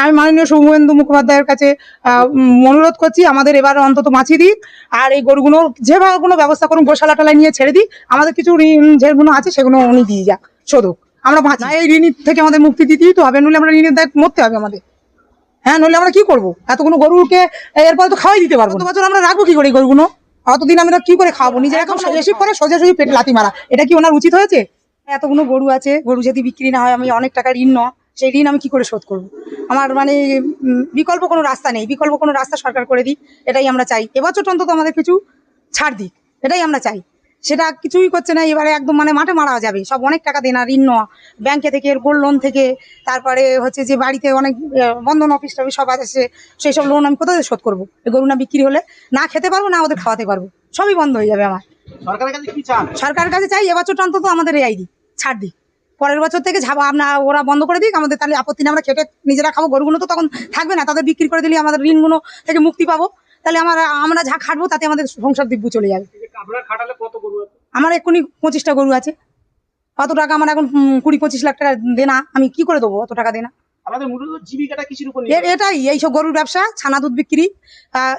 আমি মাননীয় শুভেন্দু মুখোপাধ্যায়ের কাছে অনুরোধ করছি আমাদের এবার অন্তত মাছি দিক, আর এই গরুগুলো যেভাবে কোনো ব্যবস্থা করুন, গোশালা টালায় নিয়ে ছেড়ে দিই, আমাদের কিছু ঋণ যেগুলো আছে সেগুলো উনি দিয়ে যাক শোধক, আমরা বাঁচি। এই ঋণ থেকে আমাদের মুক্তি দিতেই তো হবে, নইলে আমরা ঋণের দায় মরতে হবে আমাদের। হ্যাঁ, নইলে আমরা কি করবো? এতগুলো গরুকে এরপরে তো খাওয়াই দিতে পারবো। বছর আমরা রাখবো কি করে গরুগুলো? অতদিন আমরা কি করে খাওয়াবো? নিজেরা এখন এসে করে সোজাসুজি পেটে লাথি মারা, এটা কি ওনার উচিত হয়েছে? এতগুলো গরু আছে, গরু যদি বিক্রি না হয়, আমি অনেক টাকা ঋণ নেওয়া, সেই ঋণ আমি কি করে শোধ করবো? আমার মানে বিকল্প কোনো রাস্তা নেই, বিকল্প কোনো রাস্তা সরকার করে দিক, এটাই আমরা চাই। এবছর অন্তত আমাদের কিছু ছাড় দিক, এটাই আমরা চাই। সেটা কিছুই করছে না, এবারে একদম মানে মাঠে মারা যাবে সব। অনেক টাকা দেনা, ঋণ নেওয়া ব্যাংকে থেকে, গোল্ড লোন থেকে, তারপরে হচ্ছে যে বাড়িতে অনেক বন্ধন অফিস টফিস সব আছে, সেই সব লোন আমি কোথায় শোধ করবো? এই গরু না বিক্রি হলে না খেতে পারবো, না ওদের খাওয়াতে পারবো, সবই বন্ধ হয়ে যাবে আমার। সরকারের কাছে কি চান? সরকারের কাছে চাই এবছরটা অন্তত আমাদের রেয়াই দিক, ছাড় দিক। পরের বছর থেকে ওরা বন্ধ করে দিক আমাদের, তাহলে আপত্তি নেই, আমরা খেটে নিজেরা খাবো। গরুগুলো তো তখন থাকবে না, তাদের বিক্রি করে দিলে আমাদের ঋণগুলো থেকে মুক্তি পাবো, তাহলে আমরা যা খাটবো তাতে আমাদের সংসার দিব্য চলে যাবে। আপনারা খাটালে কত গরু আছে? আমার এক্ষুনি 25টা গরু আছে। অত টাকা আমার এখন 20-25 লাখ টাকা দেনা, আমি কি করে দেবো অত টাকা দেনা? আমাদের মূলত জীবিকাটা কিসের উপর? এটাই, এইসব গরুর ব্যবসা, ছানা দুধ বিক্রি,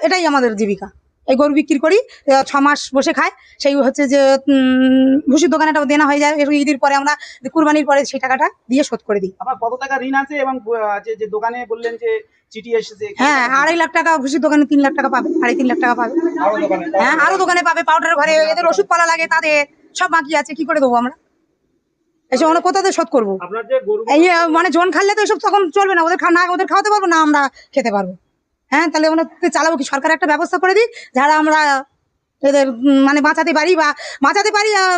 এটাই আমাদের জীবিকা। এই গরু বিক্রি করি, 6 মাস বসে খায়, সেই হচ্ছে যে ভুসির দোকানে টাকা দেনা হয়ে যায়, ঈদের পরে আমরা কুরবানির পরে সেই টাকাটা দিয়ে শোধ করে দিই। আপনার কত টাকা ঋণ আছে? এবং যে দোকানে বললেন যে চিঠি এসেছে, হ্যাঁ, 2.5 লাখ টাকা ভুসির দোকানে, 3 লাখ টাকা পাবে, 3.5 লাখ টাকা পাবে। হ্যাঁ, আরো দোকানে পাবে, পাউডার ঘরে এদের ওষুধ পালা লাগে, তাদের সব বাকি আছে, কি করে দেবো আমরা? এসব আমরা কোথাতে শোধ করবো? আপনার যে গরু এই মানে জোন খাললে তো এসব তখন চলবে না, ওদের খাওয়াতে পারবো না, আমরা খেতে পারবো। হ্যাঁ, তাহলে আমরা চালাবো কি? সরকার একটা ব্যবস্থা করে দিই, যারা আমরা এদের মানে বাঁচাতে পারি,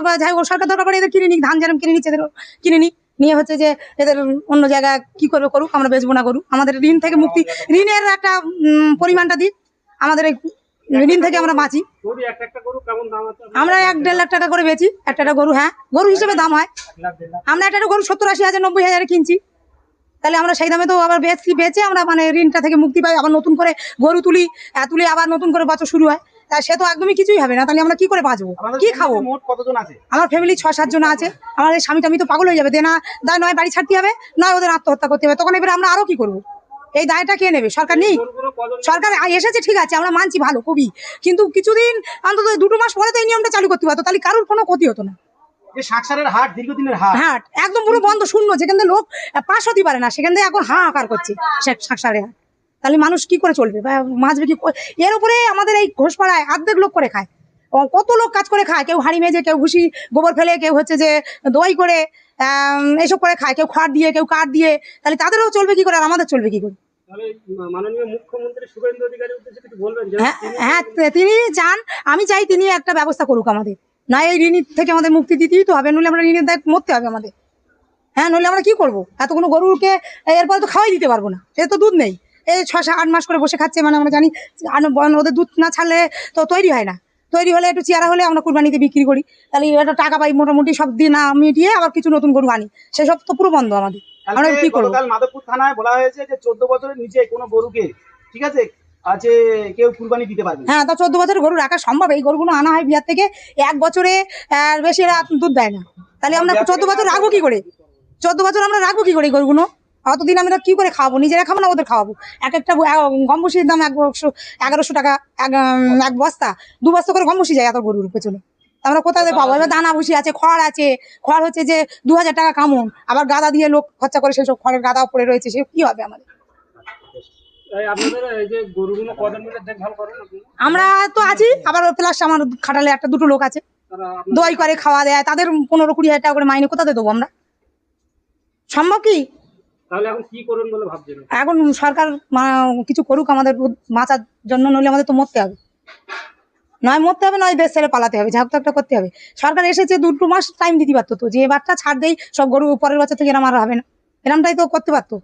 বা যাই হোক সরকার দরকার পড়ে এদের কিনে নিক, ধান যেরকম কিনে নিচ্ছে এদের কিনে নিক, নিয়ে হচ্ছে যে এদের অন্য জায়গায় কি করবে করুক, আমরা বেচবো না গরু। আমাদের ঋণ থেকে মুক্তি, ঋণের একটা পরিমাণটা দিক, আমাদের এই ঋণ থেকে আমরা বাঁচি। একটা গরু কেমন দাম আছে? আমরা 1-1.5 লাখ টাকা করে বেচি একটা গরু। হ্যাঁ, গরু হিসেবে দাম হয়। আমরা একটা গরু 70-80 হাজার 90 হাজারে কিনছি, তাহলে আমরা সেই দামে তো আবার বেচে আমরা মানে ঋণটা থেকে মুক্তি পাই, আবার নতুন করে গরু তুলি আবার নতুন করে বছর শুরু হয়, তা সে তো একদমই কিছুই হবে না, তাহলে আমরা কি করে বাঁচবো, কি খাবো? মোট কতজন আছে? আমার ফ্যামিলি 6-7 জন আছে। আমার স্বামী টামি তো পাগল হয়ে যাবে, দেনা দায়, নয় বাড়ি ছাড়তে হবে, নয় ওদের আত্মহত্যা করতে হবে, তখন এবারে আমরা আরো কি করবো? এই দায়টা কে নেবে? সরকার নেই? সরকার এসেছে ঠিক আছে, আমরা মানছি, ভালো খুবই, কিন্তু কিছুদিন অন্তত 2 মাস পরে তো এই নিয়মটা চালু করতে পারতো, তাহলে কারোর কোনো ক্ষতি হতো না। যে শাকসারের হাট দীর্ঘদিনের হাট একদম পুরো বন্ধ, শূন্য, যেখান থেকে লোক পাশ হতে পারে না, সেখান থেকে এখন হাহাকার করছে শাকসারে হাট। তাহলে মানুষ কি করে চলবে বা বাঁচবে কি? এর উপরে আমাদের এই ঘোষপাড়ায় অর্ধেক লোক করে খায়, কত লোক কাজ করে খায়, কেউ হাঁড়ি মেজে, কেউ ভুসি গোবর ফেলে, কেউ হচ্ছে যে দই করে, এইসব করে খায়, কেউ খড় দিয়ে, কেউ কাঠ দিয়ে, তাহলে তাদেরও চলবে কি করে, আর আমাদের চলবে কি করে? মাননীয় মুখ্যমন্ত্রী শুভেন্দু অধিকারীর উদ্দেশ্যে কিছু বলবেন? হ্যাঁ, তিনি চান, আমি চাই তিনি একটা ব্যবস্থা করুক আমাদের, না এই ঋণ থেকে আমাদের মুক্তি দিতেই তো হবে, নইলে আমরা ঋণের দায় মরতে হবে আমাদের। হ্যাঁ, নইলে আমরা কি করবো? এতগুলো গরুকে এরপরে তো খাওয়াই দিতে পারবো না, এ তো দুধ নেই, এই 6-8 মাস করে বসে খাচ্ছে, মানে আমরা জানি ওদের দুধ না ছাড়লে তো তৈরি হয় না, তৈরি হলে একটু চেয়ারা হলে আমরা কুরবানিতে বিক্রি করি, তাহলে একটা টাকা পাই মোটামুটি, সব দিন না মিটিয়ে আবার কিছু নতুন গরু আনি, সেসব তো পুরো বন্ধ আমাদের, আমরা কি করবো? মাধবপুর থানায় বলা হয়েছে যে 14 বছরের নিচে কোনো গরুকে, ঠিক আছে, কেউ কুরবানি দিতে পারবে। হ্যাঁ, তা 14 বছরের গরু রাখা সম্ভব? এই গরুগুলো আনা হয় বিহার থেকে, 1 বছরে বেশি এরা দুধ দেয় না, তাহলে আমরা 14 বছর রাখবো কি করে? 14 বছর আমরা রাখবো কি করে এই গরুগুলো? অতদিন আমরা কি করে খাওয়াবো? নিজেরা খাবো না ওদের খাওয়াবো? একটা গম ভুসির দাম 1100 টাকা এক বস্তা, 2 বস্তা করে গম ভুসি যায় এত গরুর পেছনে, আমরা কোথায় পাবো? এবার দানা ভুসি আছে, খড় আছে, খড় হচ্ছে যে 2000 টাকা কামন, আবার গাদা দিয়ে লোক খরচা করে, সেই সব খড়ের গাদা পড়ে রয়েছে, সে কি হবে আমাদের? আমরা তো আছি, আবার প্লাস আমার খাটালে 1-2 লোক আছে, দই করে খাওয়া দেয়, তাদের 15-20 হাজার টাকা করে মাইনে কোথাতে দেবো আমরা? সম্ভব কি? তাহলে এখন কি করবেন বলে ভাবছেন? এখন সরকার কিছু করুক আমাদের বাঁচার জন্য, নইলে আমাদের তো মরতে হবে, নয় মরতে হবে, নয় দেশ ছেড়ে পালাতে হবে, যা হোক তো একটা করতে হবে। সরকার এসেছে 2 মাস টাইম দিতে পারতো, তো যে এবারটা ছাড় দেই, সব গরু পরের বছর থেকে এরম আর হবে না, এরমটাই তো করতে পারতো।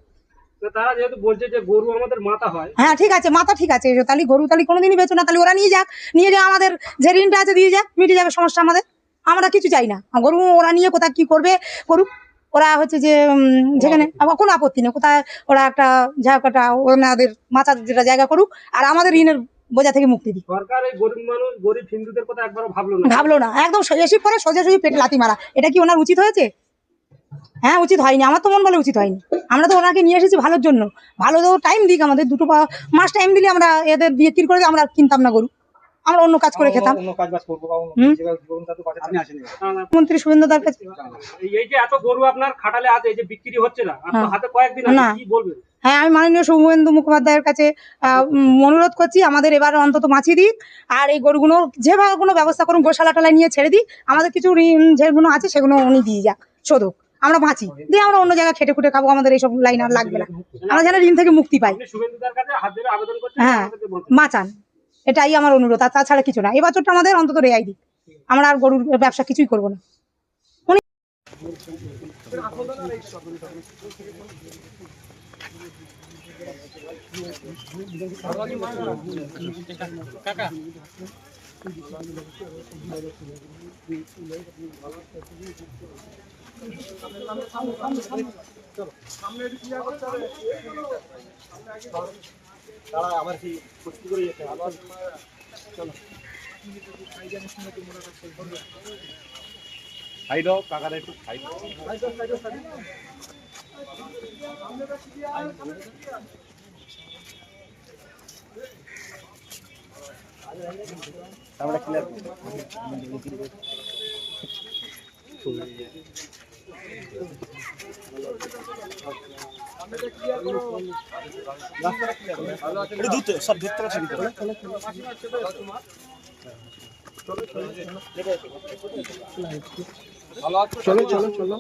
তারা যেহেতু বলছে যে গরু আমাদের মাথা হয়, হ্যাঁ ঠিক আছে, মাথা ঠিক আছে, তাহলে গরু তাহলে কোনোদিনই বেচো না, তাহলে ওরা নিয়ে যাক, নিয়ে যা, আমাদের যে ঋণটা আছে দিয়ে যাক, মিটে যাবে সমস্যা আমাদের, আমরা কিছু চাই না। গরু ওরা নিয়ে কোথায় কি করবে করুক, ওরা হচ্ছে যে যেখানে আমার কোনো আপত্তি নেই, কোথায় ওরা একটা জায়গাটা ওনাদের মাথার যেটা জায়গা করুক, আর আমাদের ঋণের বোঝা থেকে মুক্তি দিই। সরকার এই গরিব মানুষ, গরিব হিন্দুদের কথা একবারও ভাবলো না, একদম এসে পরে সোজাসুজি পেটে লাথি মারা, এটা কি ওনার উচিত হয়েছে? হ্যাঁ, উচিত হয়নি, আমার তো মন বলে উচিত হয়নি। আমরা তো ওনাকে নিয়ে এসেছি ভালোর জন্য, ভালো তো টাইম দিক আমাদের, দুটো মাস টাইম দিলে আমরা এদের বিক্রি করে আমরা আর কিনতাম না গরু, আমরা অন্য কাজ করে খেতাম। অন্য কাজ বাজ করবো বা অন্য হুম। জায়গায় জীবনটা তো বাঁচাতে আপনি আসেন মন্ত্রী শুভেন্দু দার কাছে। এই যে এত গরু আপনার খাটালে আছে, এই যে বিক্রি হচ্ছে না, আপনার হ্যাঁ। হাতে কয়েকদিন না। আছে, কি বলবেন? হ্যাঁ, আমি মাননীয় শুভেন্দু মুখোপাধ্যায়ের কাছে অনুরোধ করছি, আমাদের এবার অন্তত মাছি দিক, আর এই গরুগুলো যেভাবে কোনো ব্যবস্থা করুন, গোশালা টোলায় নিয়ে ছেড়ে দিই, আমাদের কিছু ঋণ যেগুলো আছে সেগুলো উনি দিয়ে যাক, শোধক, আমরা বাঁচি, দিয়ে আমরা অন্য জায়গায় খেটে খুটে খাবো, আমাদের এইসব লাইন আর লাগবে না, আমরা যেন ঋণ থেকে মুক্তি পাই। আপনি শুভেন্দুদার কাছে হাত ধরে আবেদন করছেন, হ্যাঁ, আমাদেরকে বলবেন। বাঁচান, এটাই আমার অনুরোধ, আর তাছাড়া কিছু না। এবছরটা আমাদের অন্তত রেয়াই দিক, আমরা আর গরুর ব্যবসা কিছুই করবো না। তারা আমার কি কষ্ট করে যেতে আবার সাইড হোক কাকারা একটু সাইড আমরা ক্লিয়ার ধরতে সব ধরতে পারছি চলো চলো চলো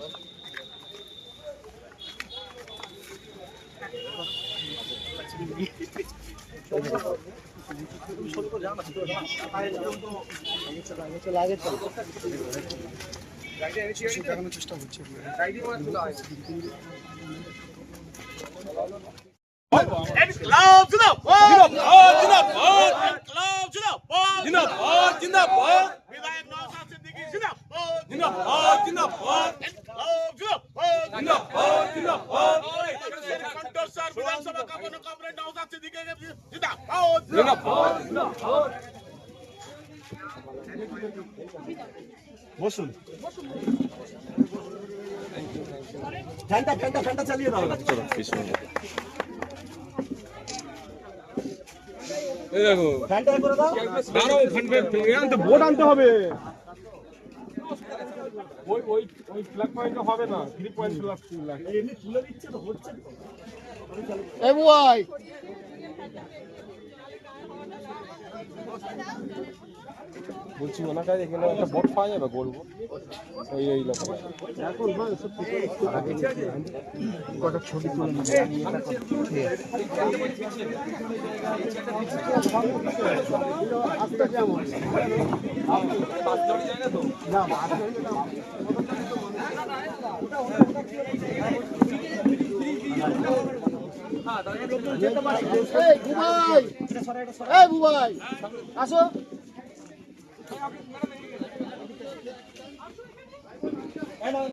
চেষ্টা করছি Inclave Zindabad! Inclave Zindabad! Zindabad! Zindabad! Vidayak Nawzat Siddiqui Zindabad! Zindabad! Zindabad! Inclave Zindabad! Zindabad! Zindabad! Kantor Sir Vidhan Sabha ka kono comrade Nawzat Siddiqui Zindabad! Zindabad! Zindabad! বসুন ফ্যানটা চালিয়ে দাও ফ্যানটা করে দাও বোর্ড আনতে হবে ওই ফ্ল্যাগ পয়েন্ট হবে না 3 পয়েন্ট ফ্ল্যাগ এমনি তুলে দিচ্ছে তো হচ্ছে এই বুয়াই বলছি ওনার কাছে এখানে একটা বোট পাওয়া যাবে বলবো ওই এই লোক এখন কটা ছবি তুলে আসতে কেমন না বুবাই আসো